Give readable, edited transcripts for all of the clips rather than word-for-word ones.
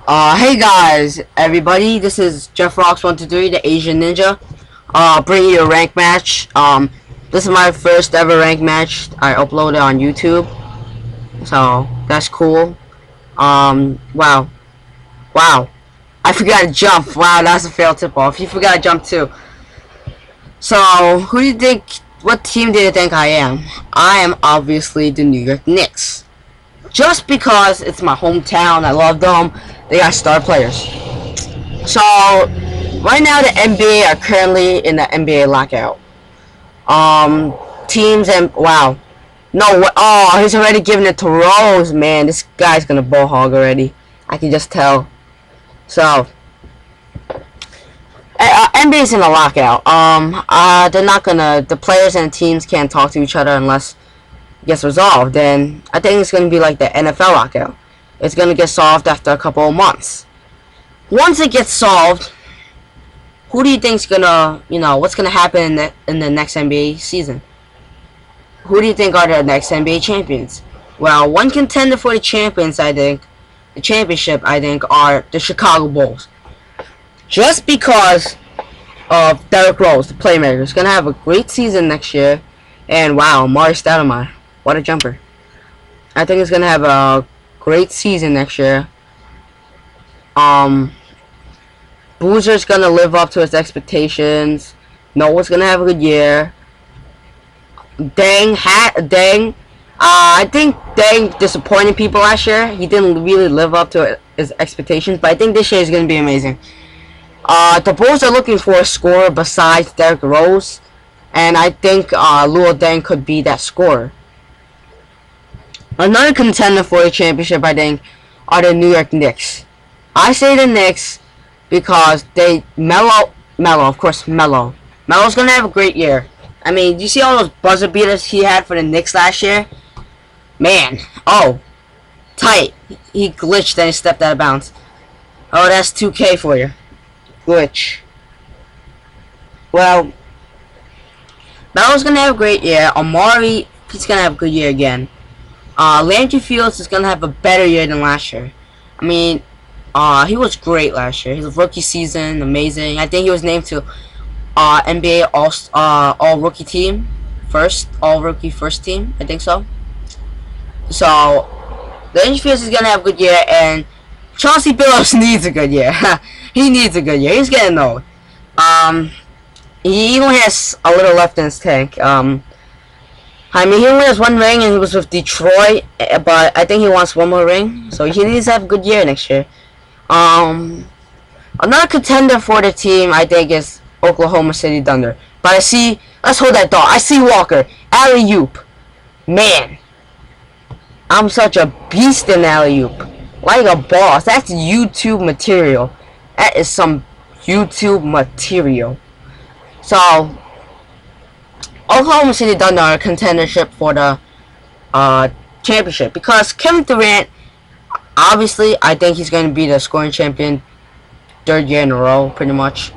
Hey guys, everybody, this is Jeff Rocks123, the Asian Ninja, bringing you a rank match. This is my first ever rank match I uploaded on YouTube, so that's cool. Wow, wow, I forgot to jump. Wow, that's a fail tip-off. You forgot to jump too. So, who do you think, what team do you think I am? I am obviously the New York Knicks. Just because it's my hometown, I love them, they got star players. So, right now the NBA are currently in the NBA lockout. Teams and, wow. No, oh, he's already giving it to Rose, man. This guy's gonna bullhog already. I can just tell. So, NBA's in a lockout. They're not gonna, the players and teams can't talk to each other unless gets resolved. And I think it's going to be like the NFL lockout. It's going to get solved after a couple of months. Once it gets solved, who do you think's going to, what's going to happen in the next NBA season? Who do you think are the next NBA champions? Well, one contender for the champions, I think, the championship, I think, are the Chicago Bulls. Just because of Derrick Rose, the playmaker, is going to have a great season next year. And wow, Mari Stoudemire. What a jumper. I think he's going to have a great season next year. Boozer's going to live up to his expectations. Noah's going to have a good year. I think Dang disappointed people last year. He didn't really live up to his expectations, but I think this year is going to be amazing. The Bulls are looking for a scorer besides Derrick Rose, and I think Luol Deng could be that scorer. Another contender for the championship, I think, are the New York Knicks. I say the Knicks because Melo's gonna have a great year. I mean, you see all those buzzer beaters he had for the Knicks last year? Man, oh, tight. He glitched and he stepped out of bounds. Oh, that's 2K for you. Glitch. Well, Melo's gonna have a great year. Amari, he's gonna have a good year again. Landry Fields is gonna have a better year than last year. I mean, he was great last year. His rookie season, amazing. I think he was named to NBA All Rookie Team, All Rookie First Team. I think so. So Landry Fields is gonna have a good year, and Chauncey Billups needs a good year. He needs a good year. He's getting old. He only has a little left in his tank. I mean, he only has one ring, and he was with Detroit, but I think he wants one more ring, so he needs to have a good year next year. Another contender for the team, I think, is Oklahoma City Thunder. But let's hold that thought. I see Walker, alley-oop. Man, I'm such a beast in alley-oop. Like a boss. That's YouTube material. That is some YouTube material. So, Oklahoma City Thunder are a contendership for the championship because Kevin Durant, obviously, I think he's going to be the scoring champion third year in a row, pretty much.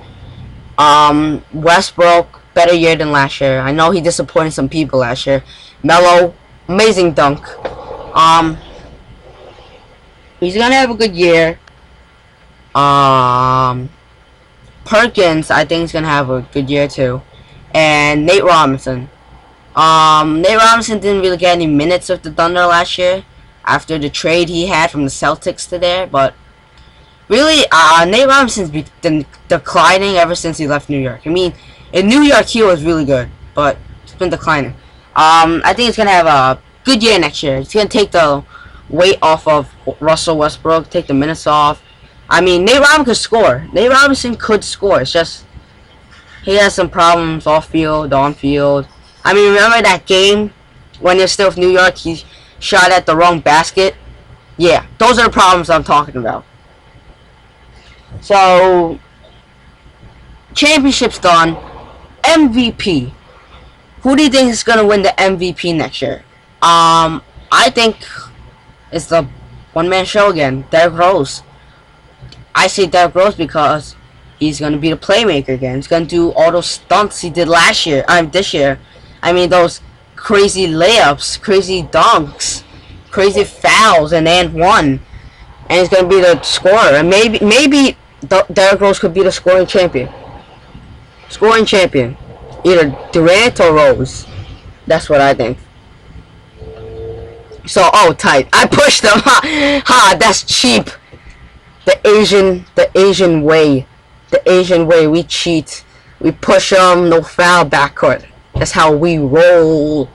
Westbrook, better year than last year. I know he disappointed some people last year. Melo, amazing dunk. He's going to have a good year. Perkins, I think, is going to have a good year too. And Nate Robinson. Nate Robinson didn't really get any minutes with the Thunder last year after the trade he had from the Celtics to there. But really, Nate Robinson's been declining ever since he left New York. I mean, in New York he was really good, but it's been declining. I think he's going to have a good year next year. He's going to take the weight off of Russell Westbrook, take the minutes off. I mean, Nate Robinson could score. Nate Robinson could score. It's just he has some problems off field, on field. I mean, remember that game when you're still with New York? He shot at the wrong basket. Yeah, those are the problems I'm talking about. So, championship's done. MVP. Who do you think is gonna win the MVP next year? I think it's the one-man show again, Derrick Rose. I say Derrick Rose because he's gonna be the playmaker again. He's gonna do all those stunts he did this year. I mean, those crazy layups, crazy dunks, crazy fouls, and one. and he's gonna be the scorer. And maybe Derrick Rose could be the scoring champion. Scoring champion, either Durant or Rose. That's what I think. So, oh, tight. I pushed him. Ha, that's cheap. The Asian way. The Asian way. We cheat. We push them. No foul backcourt. That's how we roll.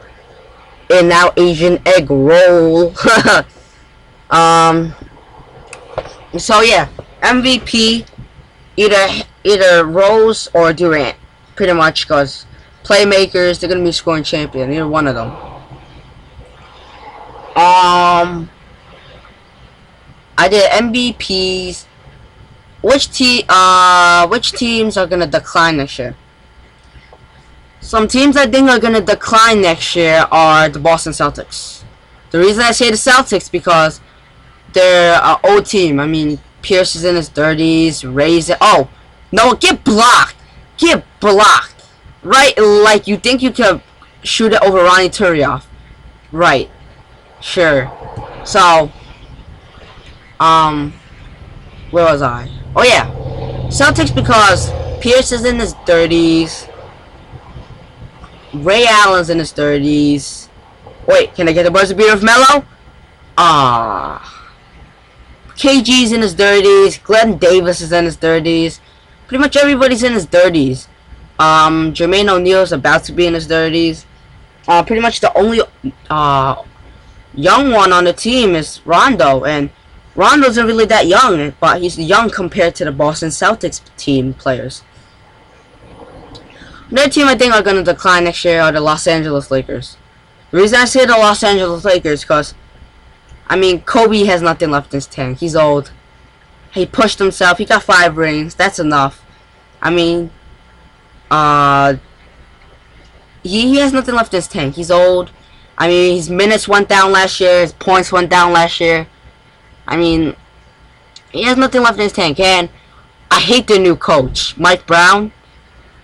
In our Asian egg roll. So yeah, MVP either Rose or Durant, pretty much, because playmakers, they're gonna be scoring champion. Either one of them. I did MVPs. Which teams are gonna decline next year? Some teams I think are gonna decline next year are the Boston Celtics. The reason I say the Celtics because they're an old team. I mean, Pierce is in his 30s. Ray's oh no, get blocked, get blocked. Right, like you think you could shoot it over Ronnie Turioff. Right, sure. So, where was I? Oh yeah, Celtics because Pierce is in his 30s. Ray Allen's in his 30s. Wait, can I get the buzzer beater of Melo? KG's in his 30s. Glenn Davis is in his 30s. Pretty much everybody's in his 30s. Jermaine O'Neal's about to be in his 30s. Pretty much the only young one on the team is Rondo, and Rondo isn't really that young, but he's young compared to the Boston Celtics team players. Another team I think are going to decline next year are the Los Angeles Lakers. The reason I say the Los Angeles Lakers because, I mean, Kobe has nothing left in his tank. He's old. He pushed himself. He got 5 rings. That's enough. I mean, he has nothing left in his tank. He's old. I mean, his minutes went down last year. His points went down last year. I mean, he has nothing left in his tank. And I hate the new coach, Mike Brown.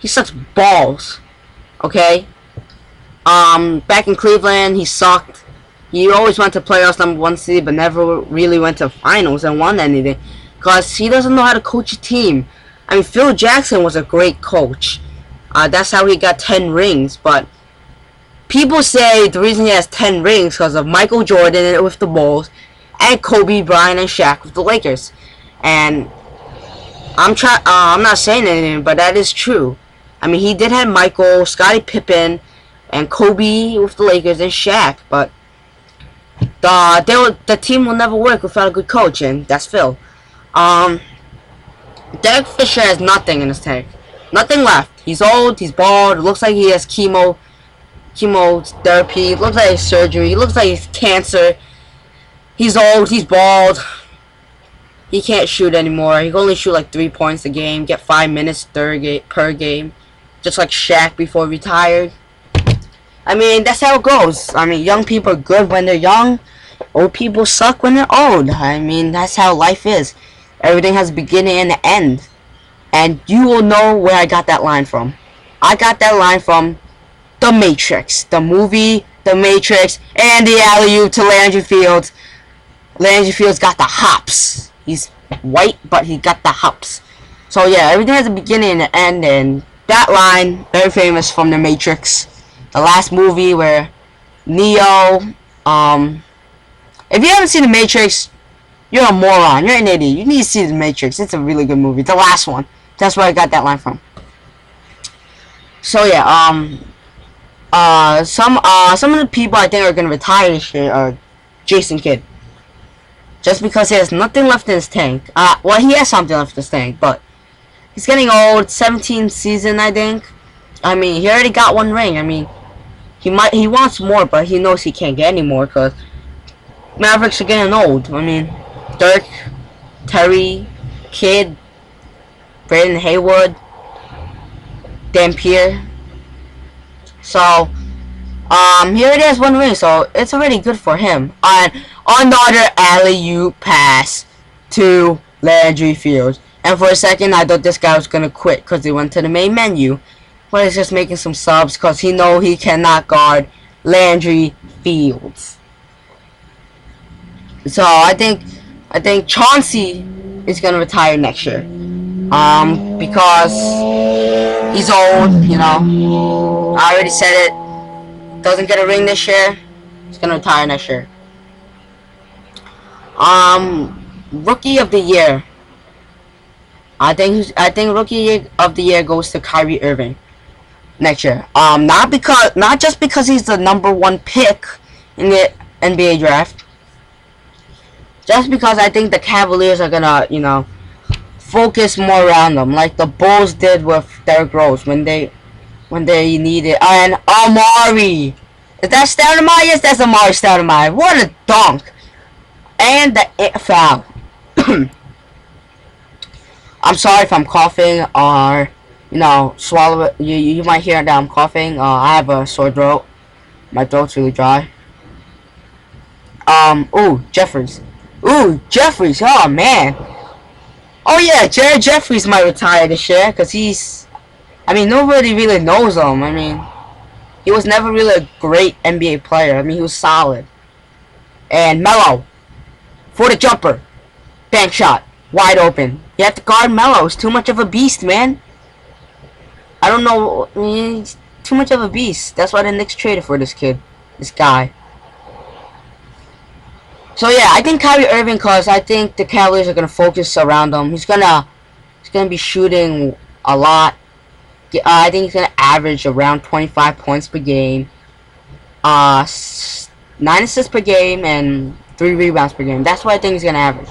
He sucks balls. Okay? Back in Cleveland, he sucked. He always went to playoffs #1 seed, but never really went to finals and won anything. Because he doesn't know how to coach a team. I mean, Phil Jackson was a great coach. That's how he got 10 rings. But people say the reason he has 10 rings because of Michael Jordan with the Bulls and Kobe Bryant and Shaq with the Lakers. And I'm not saying anything, but that is true. I mean, he did have Michael, Scottie Pippen, and Kobe with the Lakers and Shaq, but the team will never work without a good coach, and that's Phil. Derek Fisher has nothing in his tank. Nothing left. He's old, he's bald, it looks like he has chemotherapy, it looks like his surgery, it looks like he's cancer. He's old, he's bald. He can't shoot anymore. He can only shoot like 3 points a game, get 5 minutes per game. Just like Shaq before he retired. I mean, that's how it goes. I mean, young people are good when they're young. Old people suck when they're old. I mean, that's how life is. Everything has a beginning and an end. And you will know where I got that line from. I got that line from The Matrix. The movie, The Matrix, and the alley-oop to Landry Fields. Landry Fields got the hops. He's white, but he got the hops. So yeah, everything has a beginning and an end, and that line, very famous from The Matrix. The last movie where Neo, if you haven't seen The Matrix, you're a moron. You're an idiot. You need to see The Matrix. It's a really good movie. The last one. That's where I got that line from. So yeah, some of the people I think are gonna retire this year are Jason Kidd. Just because he has nothing left in his tank. Well, he has something left in his tank, but he's getting old. 17th season, I think. I mean, he already got 1 ring. I mean, he wants more, but he knows he can't get any more because Mavericks are getting old. I mean, Dirk, Terry, Kidd, Brandon Haywood, Dampier. So, he already has 1 ring, so it's already good for him. And another alley-oop pass to Landry Fields. And for a second, I thought this guy was gonna quit because he went to the main menu. But he's just making some subs because he knows he cannot guard Landry Fields. So I think I think Chauncey is gonna retire next year. Because he's old, you know. I already said it. Doesn't get a ring this year. He's gonna retire next year. Rookie of the year. I think rookie of the year goes to Kyrie Irving next year. Not just because he's the #1 pick in the NBA draft. Just because I think the Cavaliers are gonna, focus more around them, like the Bulls did with Derrick Rose when they needed. And Amari, is that Stoudemire? Yes, that's Amari Stoudemire. What a dunk! And the foul. I'm sorry if I'm coughing or swallow it. You might hear that I'm coughing. I have a sore throat. My throat's really dry. Ooh, Jeffries. Ooh, Jeffries. Oh man. Oh yeah, Jared Jeffries might retire this year because nobody really knows him. He was never really a great NBA player. He was solid. And Melo for the jumper, bank shot, wide open. You have to guard Melo. He's too much of a beast, man. I don't know. He's too much of a beast. That's why the Knicks traded for this guy. So yeah, I think Kyrie Irving, because I think the Cavaliers are gonna focus around him. He's gonna be shooting a lot. I think he's gonna average around 25 points per game, 9 assists per game, and 3 rebounds per game. That's what I think he's gonna average.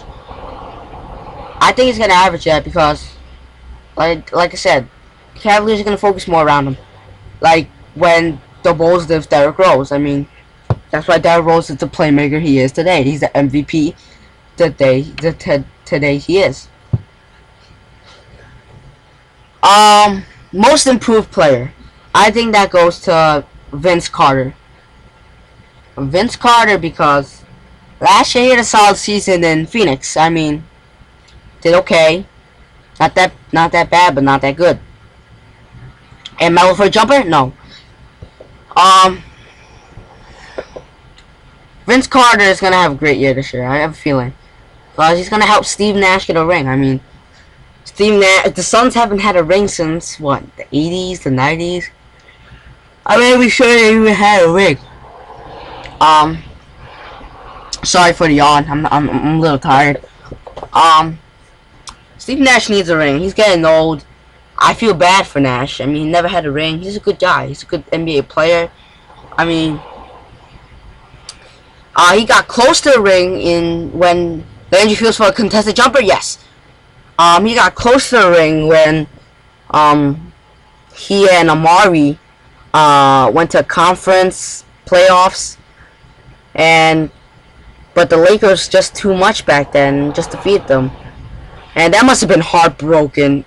I think he's gonna average that because, like I said, the Cavaliers are gonna focus more around him. Like when the Bulls did Derrick Rose. That's why Derrick Rose is the playmaker he is today. He's the MVP today he is. Most improved player. I think that goes to Vince Carter. Vince Carter because last year he had a solid season in Phoenix. Did okay. Not that bad, but not that good. And Melo for a jumper? No. Vince Carter is gonna have a great year this year. I have a feeling, because he's gonna help Steve Nash get a ring. Steve Nash. The Suns haven't had a ring since what, the 80s, the 90s. I'm not even sure they even had a ring. Sorry for the yawn. I'm a little tired. Steve Nash needs a ring. He's getting old. I feel bad for Nash. He never had a ring. He's a good guy. He's a good NBA player. He got close to the ring when Landry Fields for a contested jumper. Yes. He got close to the ring when he and Amari went to conference playoffs, but the Lakers just too much back then, just defeated them, and that must have been heartbroken.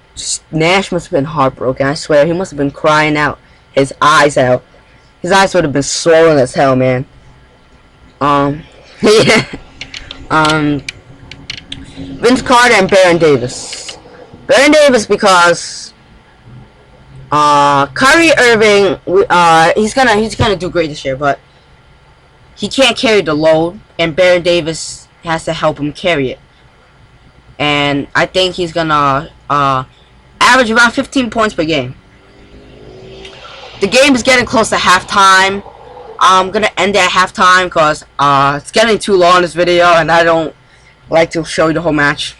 Nash must have been heartbroken. I swear, he must have been crying his eyes out. His eyes would have been swollen as hell, man. Yeah. Vince Carter and Baron Davis. Baron Davis because Kyrie Irving, he's gonna do great this year, but he can't carry the load, and Baron Davis has to help him carry it. And I think he's gonna average around 15 points per game. The game is getting close to halftime. I'm gonna end it at halftime because it's getting too long, this video, and I don't like to show you the whole match.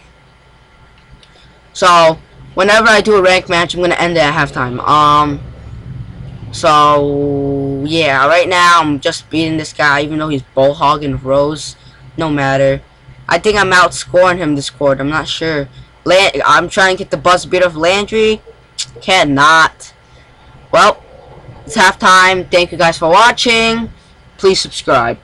So whenever I do a ranked match, I'm gonna end it at halftime. So yeah, right now I'm just beating this guy, even though he's bullhogging Rose. No matter. I think I'm outscoring him this quarter. I'm not sure. I'm trying to get the buzz beat of Landry. Cannot. Well, it's halftime. Thank you guys for watching. Please subscribe.